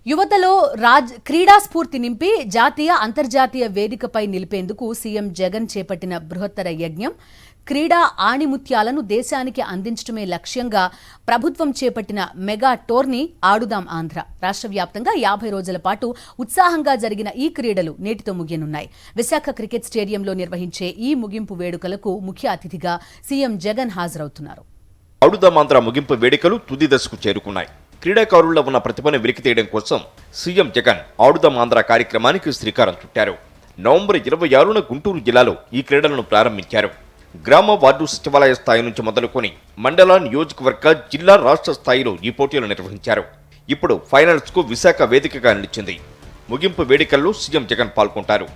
యువతలో క్రీడా స్ఫూర్తి నింపి జాతీయ అంతర్జాతీయ వేదికపై నిలిపేందుకు సీఎం జగన్ చేపట్టిన బృహత్తర యజ్ఞం క్రీడా ఆణిముత్యాలను దేశానికి అందించడమే లక్ష్యంగా ప్రభుత్వం చేపట్టిన మెగా టోర్నీ ఆడుదాం ఆంధ్ర. రాష్ట్ర వ్యాప్తంగా 50 రోజుల పాటు ఉత్సాహంగా జరిగిన ఈ క్రీడలు నేటితో ముగియనున్నాయి. విశాఖ క్రికెట్ స్టేడియంలో నిర్వహించే ఈ ముగింపు వేడుకలకు ముఖ్య అతిథిగా సీఎం జగన్ హాజరవుతున్నారు. ఆడుదాం ఆంధ్ర ముగింపు వేడుకలు తుది దశకు చేరుకున్నాయి. క్రీడాకారుల్లో ఉన్న ప్రతిభను వెలికితీయడం కోసం సీఎం జగన్ ఆడుదాం ఆంధ్ర కార్యక్రమానికి శ్రీకారం చుట్టారు. నవంబర్ 26న గుంటూరు జిల్లాలో ఈ క్రీడలను ప్రారంభించారు. గ్రామ వార్డు సచివాలయ స్థాయి నుంచి మొదలుకొని మండల, నియోజకవర్గ, జిల్లా, రాష్ట్ర స్థాయిలో ఈ పోటీలు నిర్వహించారు. ఇప్పుడు ఫైనల్స్ కు విశాఖ వేదికగా నిలిచింది. ముగింపు వేడుకల్లో సీఎం జగన్ పాల్గొంటారు.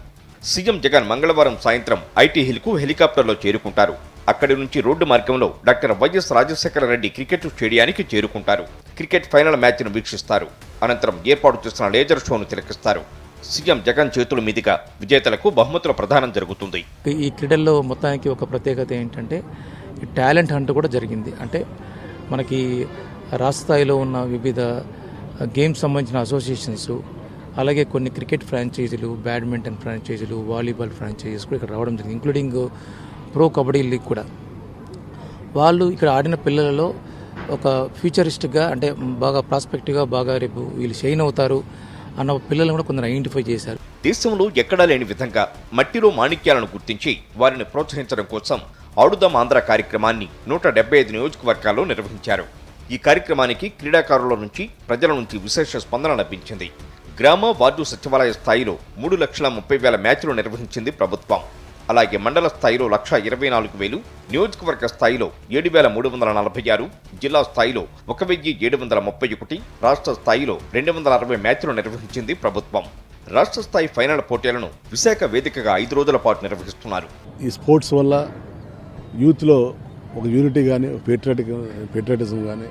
సీఎం జగన్ మంగళవారం సాయంత్రం ఐటీ హిల్ కు హెలికాప్టర్లో చేరుకుంటారు. అక్కడి నుంచి రోడ్డు మార్గంలో doctor YS Rajasekhara Reddy cricket స్టేడియానికి చేరుకుంటారు. క్రికెట్ ఫైనల్ మ్యాచ్ను వీక్షిస్తారు. అనంతరం ఏర్పాటు చేసిన లేజర్ షోను తిలకిస్తారు. సీఎం జగన్ చేతుల మీదుగా విజేతలకు బహుమతుల ప్రదానం జరుగుతుంది. ఈ క్రీడల్లో మొత్తానికి ఒక ప్రత్యేకత ఏంటంటే టాలెంట్ హంట్ కూడా జరిగింది. అంటే మనకి రాష్ట్ర స్థాయిలో ఉన్న వివిధ గేమ్స్ సంబంధించిన అసోసియేషన్స్, అలాగే కొన్ని క్రికెట్ ఫ్రాంచైజీలు, బ్యాడ్మింటన్ ఫ్రాంచైజీలు, వాలీబాల్ ఫ్రాంచైజీస్ కూడా ఇక్కడ రావడం జరిగింది. ఇంక్లూడింగ్ ప్రో కబడ్డీ లీగ్ కూడా. వాళ్ళు ఇక్కడ ఆడిన పిల్లలలో ఒక ఫ్యూచరిస్టిక్గా, అంటే బాగా ప్రాస్పెక్టివ్గా, బాగా రేపు వీళ్ళు షైన్ అవుతారు అన్న పిల్లలను కూడా కొందరు ఐడెంటిఫై చేశారు. దేశంలో ఎక్కడా లేని విధంగా మట్టిలో మాణిక్యాలను గుర్తించి వారిని ప్రోత్సహించడం కోసం ఆడుదాం ఆంధ్ర కార్యక్రమాన్ని 175 నియోజకవర్గాల్లో నిర్వహించారు. ఈ కార్యక్రమానికి క్రీడాకారుల నుంచి, ప్రజల నుంచి విశేష స్పందన లభించింది. గ్రామ, వార్డు సచివాలయ స్థాయిలో 3,30,000 మ్యాచ్లు నిర్వహించింది ప్రభుత్వం. అలాగే మండల స్థాయిలో 1,24,000, నియోజకవర్గ స్థాయిలో 7,346, జిల్లా స్థాయిలో 1,731, రాష్ట్ర స్థాయిలో 260 మ్యాచ్లు నిర్వహించింది ప్రభుత్వం. రాష్ట్ర స్థాయి ఫైనల్ పోటీలను విశాఖ వేదికగా 5 రోజుల పాటు నిర్వహిస్తున్నారు. ఈ స్పోర్ట్స్ వల్ల యూత్లో ఒక యూనిటీ కానీ, పేట్రియాటిజం కానీ,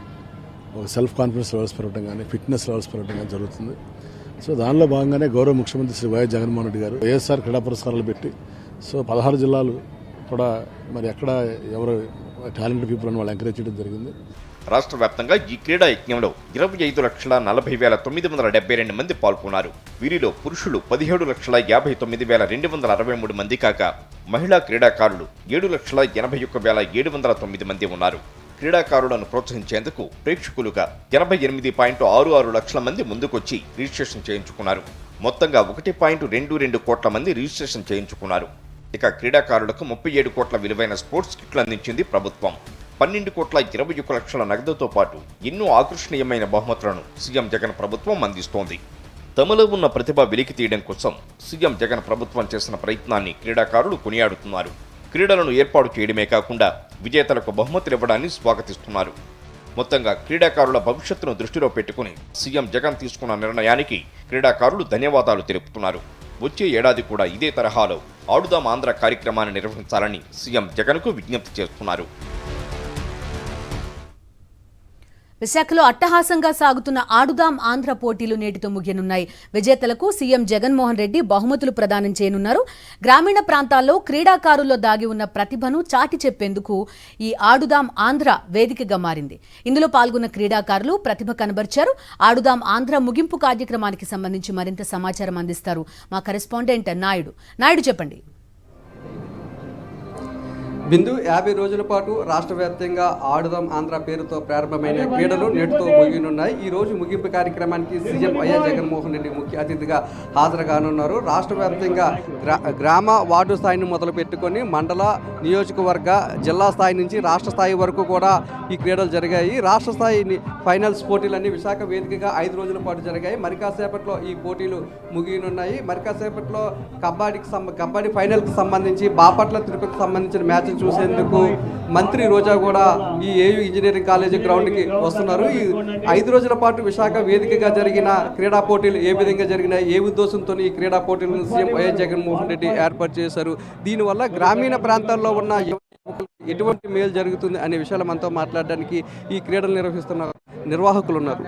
ఒక సెల్ఫ్ కాన్ఫిడెన్స్ లెవెల్స్ పెరగడం కానీ, ఫిట్నెస్ లెవెల్స్ పెరగడం కానీ జరుగుతుంది. సో దానిలో భాగంగానే గౌరవ ముఖ్యమంత్రి శ్రీ వైఎస్ జగన్మోహన్ రెడ్డి గారు వైఎస్ఆర్ క్రీడా పురస్కారాలు పెట్టి, సో 16 జిల్లాలు కూడా మరి ఎక్కడ ఎవరు టాలెంటెడ్ పీపుల్ అని వాళ్ళు ఎంకరేజ్ చేయడం జరిగింది. రాష్ట్ర వ్యాప్తంగా ఈ క్రీడా యజ్ఞంలో 25,40,972 మంది పాల్గొన్నారు. వీరిలో పురుషులు 17,59,263 మంది కాగా మహిళా క్రీడాకారులు 7,81,709 మంది ఉన్నారు. క్రీడాకారులను ప్రోత్సహించేందుకు ప్రేక్షకులుగా 88.66 లక్షల మంది ముందుకొచ్చి రిజిస్ట్రేషన్ చేయించుకున్నారు. మొత్తంగా 1.22 కోట్ల మంది రిజిస్ట్రేషన్ చేయించుకున్నారు. ఇక క్రీడాకారులకు 37 కోట్ల విలువైన స్పోర్ట్స్ కిట్లు అందించింది ప్రభుత్వం. 12,21 లక్షల నగదుతో పాటు ఎన్నో ఆకర్షణీయమైన బహుమతులను సీఎం జగన్ ప్రభుత్వం అందిస్తోంది. తమలో ఉన్న ప్రతిభ వెలికి తీయడం కోసం సీఎం జగన్ ప్రభుత్వం చేసిన ప్రయత్నాన్ని క్రీడాకారులు కొనియాడుతున్నారు. క్రీడలను ఏర్పాటు చేయడమే కాకుండా విజేతలకు బహుమతులు ఇవ్వడాన్ని స్వాగతిస్తున్నారు. మొత్తంగా క్రీడాకారుల భవిష్యత్తును దృష్టిలో పెట్టుకుని సీఎం జగన్ తీసుకున్న నిర్ణయానికి క్రీడాకారులు ధన్యవాదాలు తెలుపుతున్నారు. వచ్చే ఏడాది కూడా ఇదే తరహాలో ఆడుదాం ఆంధ్ర కార్యక్రమాన్ని నిర్వహించాలని సీఎం జగన్కు విజ్ఞప్తి చేస్తున్నారు. విశాఖలో అట్టహాసంగా సాగుతున్న ఆడుదాం ఆంధ్ర పోటీలు నేటితో ముగియనున్నాయి. విజేతలకు సీఎం జగన్మోహన్ రెడ్డి బహుమతులు ప్రదానం చేయనున్నారు. గ్రామీణ ప్రాంతాల్లో క్రీడాకారుల్లో దాగి ఉన్న ప్రతిభను చాటి చెప్పేందుకు ఈ ఆడుదాం ఆంధ్ర వేదికగా మారింది. ఇందులో పాల్గొన్న క్రీడాకారులు ప్రతిభ కనబర్చారు. ఆడుదాం ఆంధ్ర ముగింపు కార్యక్రమానికి సంబంధించి మరింత సమాచారం అందిస్తారు మా కరెస్పాండెంట్ నాయుడు చెప్పండి. బిందు 50 రోజుల పాటు రాష్ట్ర వ్యాప్తంగా ఆడుదాం ఆంధ్ర పేరుతో ప్రారంభమైన క్రీడలు నేటితో ముగియనున్నాయి. ఈ రోజు ముగింపు కార్యక్రమానికి సీఎం వైఎస్ జగన్మోహన్ రెడ్డి ముఖ్య అతిథిగా హాజరుగానున్నారు. రాష్ట్ర వ్యాప్తంగా గ్రామ, వార్డు స్థాయిని మొదలు పెట్టుకొని మండల, నియోజకవర్గ, జిల్లా స్థాయి నుంచి రాష్ట్ర స్థాయి వరకు కూడా ఈ క్రీడలు జరిగాయి. రాష్ట్ర స్థాయి ఫైనల్స్ పోటీలన్నీ విశాఖ వేదికగా 5 రోజుల పాటు జరిగాయి. మరి కాసేపట్లో ఈ పోటీలు ముగియనున్నాయి. మరి కాసేపట్లో కబడ్డీ ఫైనల్కి సంబంధించి బాపట్ల, తిరుపతికి సంబంధించిన మ్యాచ్ చూసేందుకు మంత్రి రోజా కూడా ఈ ఏయూ ఇంజనీరింగ్ కాలేజీ గ్రౌండ్కి వస్తున్నారు. ఈ 5 రోజుల పాటు విశాఖ వేదికగా జరిగిన క్రీడా పోటీలు ఏ విధంగా జరిగినాయి, ఏ ఉద్దేశంతో ఈ క్రీడా పోటీలను సీఎం వైఎస్ జగన్మోహన్ రెడ్డి ఏర్పాటు చేశారు, దీనివల్ల గ్రామీణ ప్రాంతాల్లో ఉన్న ఎటువంటి మేలు జరుగుతుంది అనే విషయాలు మనతో మాట్లాడడానికి ఈ క్రీడలు నిర్వహిస్తున్న నిర్వాహకులు ఉన్నారు.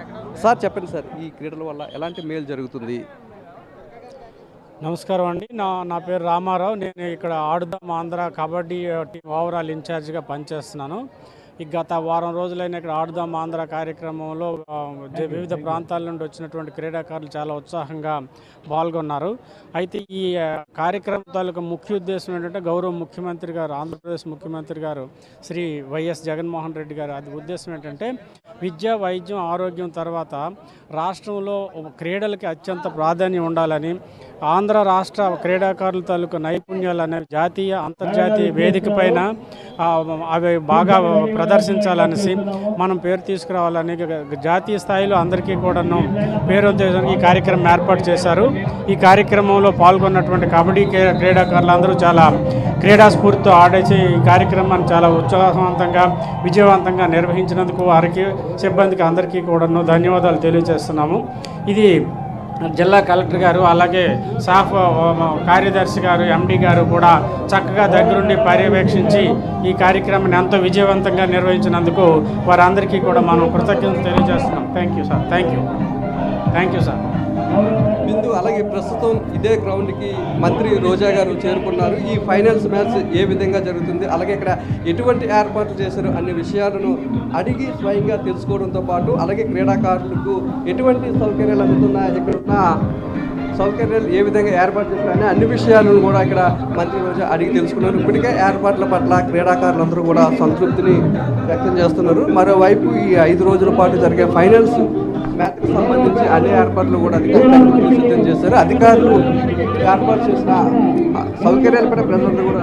సార్ చెప్పండి సార్, ఈ క్రీడల వల్ల ఎలాంటి మేలు జరుగుతుంది? నమస్కారం అండి. నా పేరు రామారావు. నేను ఇక్కడ ఆడుదాం ఆంధ్ర కబడ్డీ టీం ఓవరాల్ ఇన్ఛార్జిగా పనిచేస్తున్నాను. ఈ గత వారం రోజులైన ఇక్కడ ఆడుదాం ఆంధ్ర కార్యక్రమంలో వివిధ ప్రాంతాల నుండి వచ్చినటువంటి క్రీడాకారులు చాలా ఉత్సాహంగా పాల్గొన్నారు. అయితే ఈ కార్యక్రమం తాలూకు ముఖ్య ఉద్దేశం ఏంటంటే గౌరవ ముఖ్యమంత్రి గారు, ఆంధ్రప్రదేశ్ ముఖ్యమంత్రి గారు శ్రీ వైఎస్ జగన్మోహన్ రెడ్డి గారు అది ఉద్దేశం ఏంటంటే విద్య, వైద్యం, ఆరోగ్యం తర్వాత రాష్ట్రంలో క్రీడలకి అత్యంత ప్రాధాన్యం ఉండాలని, ఆంధ్ర రాష్ట్ర క్రీడాకారుల తాలూకు నైపుణ్యాలు అనేవి జాతీయ, అంతర్జాతీయ వేదిక పైన అవి బాగా ప్రదర్శించాలనేసి మనం పేరు తీసుకురావాలని జాతీయ స్థాయిలో అందరికీ కూడాను పేరు ఉద్దేశానికి ఈ కార్యక్రమం ఏర్పాటు చేశారు. ఈ కార్యక్రమంలో పాల్గొన్నటువంటి కబడ్డీ క్రీడాకారులందరూ చాలా క్రీడా స్ఫూర్తితో ఆడేసి ఈ కార్యక్రమాన్ని చాలా ఉత్సాహవంతంగా, విజయవంతంగా నిర్వహించినందుకు వారికి, సిబ్బందికి అందరికీ కూడాను ధన్యవాదాలు తెలియజేస్తున్నాము. ఇది జిల్లా కలెక్టర్ గారు, అలాగే సాఫ్ కార్యదర్శి గారు, ఎండి గారు కూడా చక్కగా దగ్గరుండి పర్యవేక్షించి ఈ కార్యక్రమాన్ని ఎంతో విజయవంతంగా నిర్వహించినందుకు వారందరికీ కూడా మనం కృతజ్ఞతలు తెలియజేస్తున్నాం. Thank you sir. Thank you sir. Bindu, అలాగే ప్రస్తుతం ఇదే గ్రౌండ్కి మంత్రి రోజా గారు చేరుకున్నారు. ఈ ఫైనల్స్ మ్యాచ్ ఏ విధంగా జరుగుతుంది, అలాగే ఇక్కడ ఎటువంటి ఏర్పాట్లు చేశారు అనే విషయాలను అడిగి స్వయంగా తెలుసుకోవడంతో పాటు అలాగే క్రీడాకారులకు ఎటువంటి సౌకర్యాలు అందుతున్నాయి, ఇక్కడ ఉన్న సౌకర్యాలు ఏ విధంగా ఏర్పాటు చేస్తారని అన్ని విషయాలను కూడా ఇక్కడ మంత్రి రోజా అడిగి తెలుసుకున్నారు. ఇప్పటికే ఏర్పాట్ల పట్ల క్రీడాకారులందరూ కూడా సంతృప్తిని వ్యక్తం చేస్తున్నారు. మరోవైపు ఈ 5 రోజుల పాటు జరిగే ఫైనల్స్ మ్యాచ్కి సంబంధించి అన్ని ఏర్పాట్లు కూడా అధికారులు సిద్ధం చేశారు. అధికారులు ఏర్పాటు చేసిన సౌకర్యాలపై ప్రజలందరూ కూడా